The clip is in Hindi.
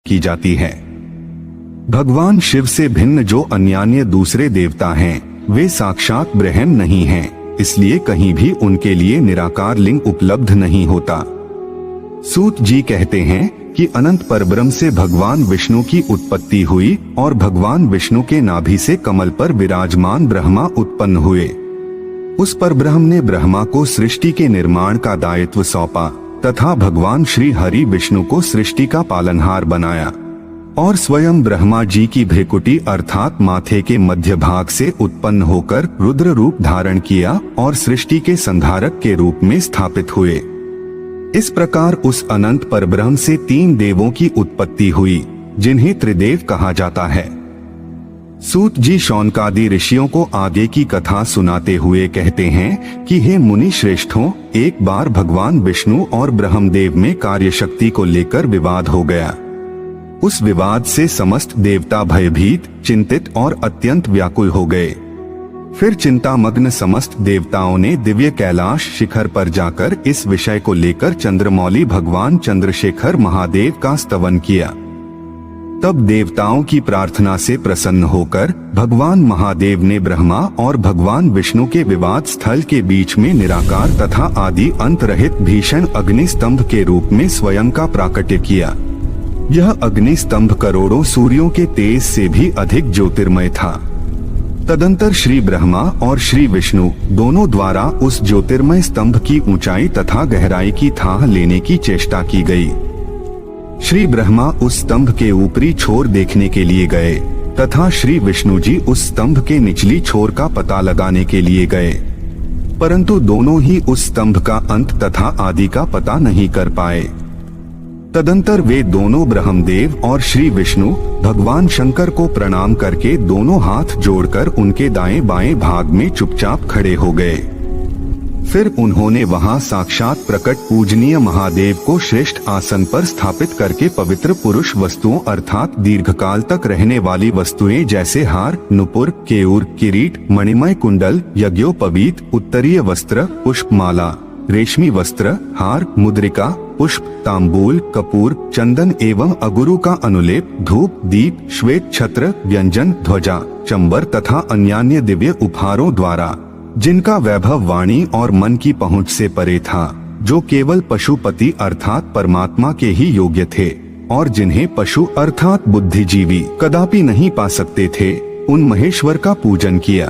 की जाती है। भगवान शिव से भिन्न जो अन्यान्य दूसरे देवता हैं, वे साक्षात ब्रह्म नहीं हैं, इसलिए कहीं भी उनके लिए निराकार लिंग उपलब्ध नहीं होता। सूत जी कहते हैं कि अनंत परब्रह्म से भगवान विष्णु की उत्पत्ति हुई और भगवान विष्णु के नाभि से कमल पर विराजमान ब्रह्मा उत्पन्न हुए। उस परब्रह्म ने ब्रह्मा को सृष्टि के निर्माण का दायित्व सौंपा तथा भगवान श्री हरि विष्णु को सृष्टि का पालनहार बनाया और स्वयं ब्रह्मा जी की भ्रिकुटी अर्थात माथे के मध्य भाग से उत्पन्न होकर रुद्र रूप धारण किया और सृष्टि के संधारक के रूप में स्थापित हुए। इस प्रकार उस अनंत परब्रह्म से 3 देवों की उत्पत्ति हुई, जिन्हें त्रिदेव कहा जाता है। सूत जी शौनकादि ऋषियों को आगे की कथा सुनाते हुए कहते हैं कि हे मुनि श्रेष्ठों, एक बार भगवान विष्णु और ब्रह्मदेव में कार्य शक्ति को लेकर विवाद हो गया। उस विवाद से समस्त देवता भयभीत, चिंतित और अत्यंत व्याकुल हो गए। फिर चिंतामग्न समस्त देवताओं ने दिव्य कैलाश शिखर पर जाकर इस विषय को लेकर चंद्रमौली भगवान चंद्रशेखर महादेव का स्तवन किया। तब देवताओं की प्रार्थना से प्रसन्न होकर भगवान महादेव ने ब्रह्मा और भगवान विष्णु के विवाद स्थल के बीच में निराकार तथा आदि अंत रहित भीषण अग्नि स्तंभ के रूप में स्वयं का प्राकट्य किया। यह अग्नि स्तंभ करोड़ों सूर्यों के तेज से भी अधिक ज्योतिर्मय था। तदंतर श्री ब्रह्मा और श्री विष्णु दोनों द्वारा उस ज्योतिर्मय स्तंभ की ऊंचाई तथा गहराई की थाह लेने की चेष्टा की गई। श्री ब्रह्मा उस स्तंभ के ऊपरी छोर देखने के लिए गए तथा श्री विष्णु जी उस स्तंभ के निचली छोर का पता लगाने के लिए गए, परंतु दोनों ही उस स्तंभ का अंत तथा आदि का पता नहीं कर पाए। तदंतर वे दोनों ब्रह्मदेव और श्री विष्णु भगवान शंकर को प्रणाम करके दोनों हाथ जोड़कर उनके दाएं बाएं भाग में चुपचाप खड़े हो गए। फिर उन्होंने वहां साक्षात प्रकट पूजनीय महादेव को श्रेष्ठ आसन पर स्थापित करके पवित्र पुरुष वस्तुओं अर्थात दीर्घकाल तक रहने वाली वस्तुएं जैसे हार, नुपुर, केयूर, किरीट, मणिमय कुंडल, यज्ञोपवीत, उत्तरीय वस्त्र, पुष्पमाला, रेशमी वस्त्र, हार, मुद्रिका, पुष्प, तांबूल, कपूर, चंदन एवं अगुरु का अनुलेप, धूप, दीप, श्वेत छत्र, व्यंजन, ध्वजा, चंबर तथा अन्यान्य दिव्य उपहारों द्वारा, जिनका वैभव वाणी और मन की पहुंच से परे था, जो केवल पशुपति अर्थात परमात्मा के ही योग्य थे और जिन्हें पशु अर्थात बुद्धिजीवी कदापि नहीं पा सकते थे, उन महेश्वर का पूजन किया।